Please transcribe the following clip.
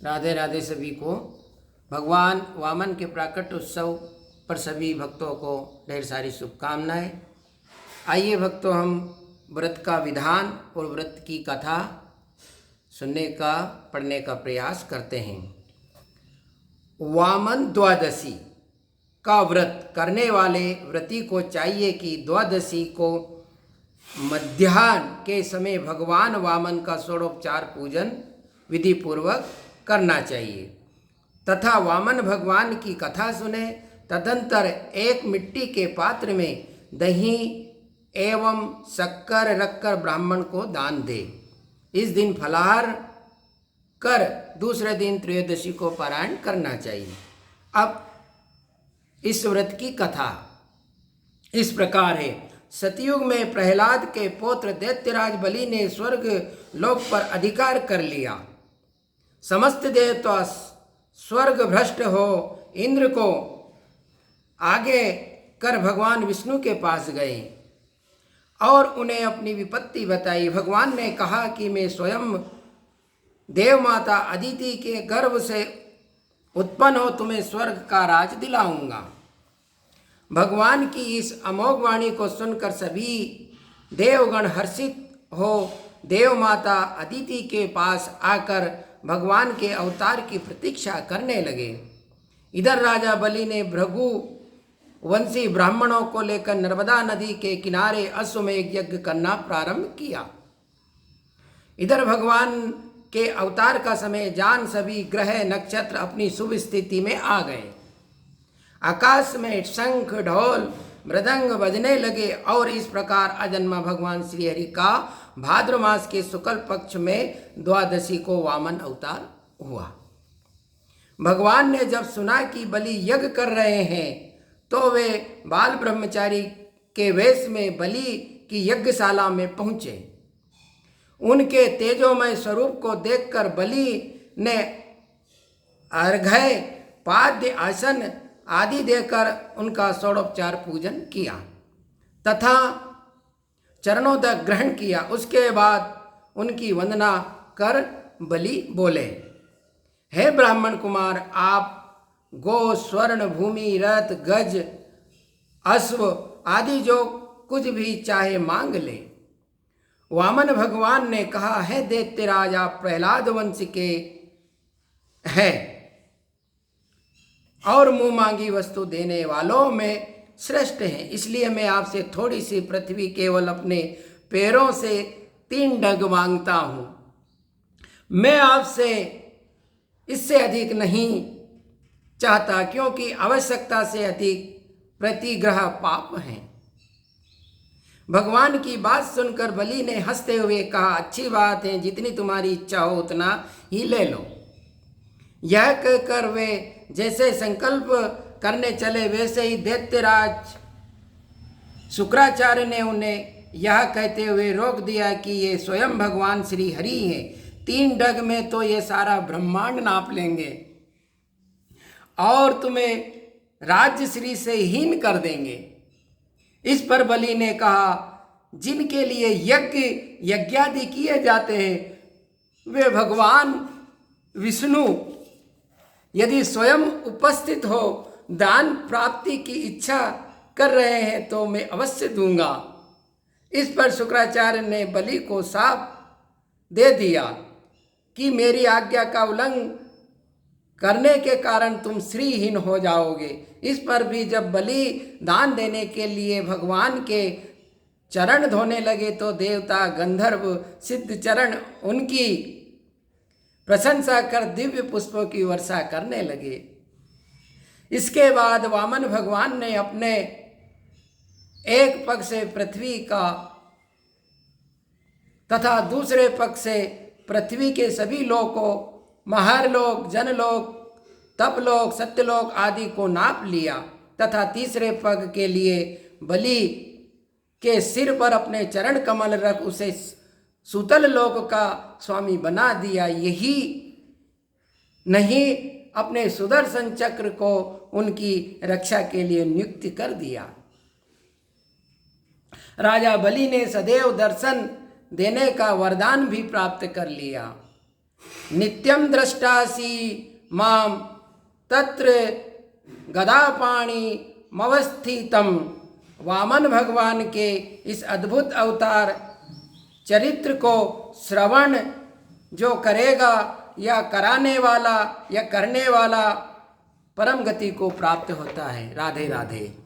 राधे राधे सभी को। भगवान वामन के प्राकट उत्सव पर सभी भक्तों को ढेर सारी शुभकामनाएं। आइए भक्तों, हम व्रत का विधान और व्रत की कथा सुनने का पढ़ने का प्रयास करते हैं। वामन द्वादशी का व्रत करने वाले व्रती को चाहिए कि द्वादशी को मध्याह्न के समय भगवान वामन का षोडोपचार पूजन विधि पूर्वक करना चाहिए तथा वामन भगवान की कथा सुने। तदंतर एक मिट्टी के पात्र में दही एवं शक्कर रखकर ब्राह्मण को दान दे। इस दिन फलाहार कर दूसरे दिन त्रयोदशी को पारायण करना चाहिए। अब इस व्रत की कथा इस प्रकार है। सतयुग में प्रहलाद के पुत्र दैत्यराज बलि ने स्वर्ग लोक पर अधिकार कर लिया। समस्त देवता स्वर्ग भ्रष्ट हो इंद्र को आगे कर भगवान विष्णु के पास गए और उन्हें अपनी विपत्ति बताई। भगवान ने कहा कि मैं स्वयं देव माता अदिति के गर्भ से उत्पन्न हो तुम्हें स्वर्ग का राज दिलाऊंगा। भगवान की इस अमोघ वाणी को सुनकर सभी देवगण हर्षित हो देव माता अदिति के पास आकर भगवान के अवतार की प्रतीक्षा करने लगे। इधर राजा बलि ने भृगु वंशी ब्राह्मणों को लेकर नर्मदा नदी के किनारे अश्वमेध यज्ञ करना प्रारंभ किया। इधर भगवान के अवतार का समय जान सभी ग्रह नक्षत्र अपनी शुभ स्थिति में आ गए। आकाश में शंख ढोल मृदंग बजने लगे और इस प्रकार अजन्मा भगवान श्री हरि का भाद्र मास के शुक्ल पक्ष में द्वादशी को वामन अवतार हुआ। भगवान ने जब सुना कि बलि यज्ञ कर रहे हैं तो वे बाल ब्रह्मचारी के वेश में बलि की यज्ञशाला में पहुंचे। उनके तेजोमय स्वरूप को देखकर बलि ने अर्घ्य पाद्य आसन आदि देकर उनका षोडोपचार पूजन किया तथा चरणों तक ग्रहण किया। उसके बाद उनकी वंदना कर बलि बोले, हे ब्राह्मण कुमार, आप गो स्वर्ण भूमि रथ गज अश्व आदि जो कुछ भी चाहे मांग ले। वामन भगवान ने कहा, है दैत्यराज, आप प्रहलाद वंश के हैं और मुंह मांगी वस्तु देने वालों में श्रेष्ठ हैं। इसलिए मैं आपसे थोड़ी सी पृथ्वी केवल अपने पैरों से 3 डग मांगता हूं। मैं आपसे इससे अधिक नहीं चाहता, क्योंकि आवश्यकता से अधिक प्रतिग्रह पाप है। भगवान की बात सुनकर बलि ने हंसते हुए कहा, अच्छी बात है, जितनी तुम्हारी इच्छा हो उतना ही ले लो। यह कहकर वे जैसे संकल्प करने चले वैसे ही दैत्यराज शुक्राचार्य ने उन्हें यह कहते हुए रोक दिया कि ये स्वयं भगवान श्री हरि हैं। 3 डग में तो ये सारा ब्रह्मांड नाप लेंगे और तुम्हें राज्य श्री से हीन कर देंगे। इस पर बलि ने कहा, जिनके लिए यज्ञ यज्ञादि किए जाते हैं वे भगवान विष्णु यदि स्वयं उपस्थित हो दान प्राप्ति की इच्छा कर रहे हैं तो मैं अवश्य दूंगा। इस पर शुक्राचार्य ने बलि को साफ दे दिया कि मेरी आज्ञा का उल्लंघन करने के कारण तुम श्रीहीन हो जाओगे। इस पर भी जब बलि दान देने के लिए भगवान के चरण धोने लगे तो देवता गंधर्व सिद्ध चरण उनकी प्रशंसा कर दिव्य पुष्पों की वर्षा करने लगे। इसके बाद वामन भगवान ने अपने एक पग से पृथ्वी का तथा दूसरे पग से पृथ्वी के सभी लोकों महरलोक जनलोक तपलोक सत्यलोक आदि को नाप लिया तथा तीसरे पग के लिए बलि के सिर पर अपने चरण कमल रख उसे सूतल लोक का स्वामी बना दिया। यही नहीं, अपने सुदर्शन चक्र को उनकी रक्षा के लिए नियुक्त कर दिया। राजा बलि ने सदैव दर्शन देने का वरदान भी प्राप्त कर लिया। नित्यम दृष्टासी माम तत्र गदापाणि मवस्थितम। वामन भगवान के इस अद्भुत अवतार चरित्र को श्रवण जो करेगा या कराने वाला या करने वाला परम गति को प्राप्त होता है। राधे राधे।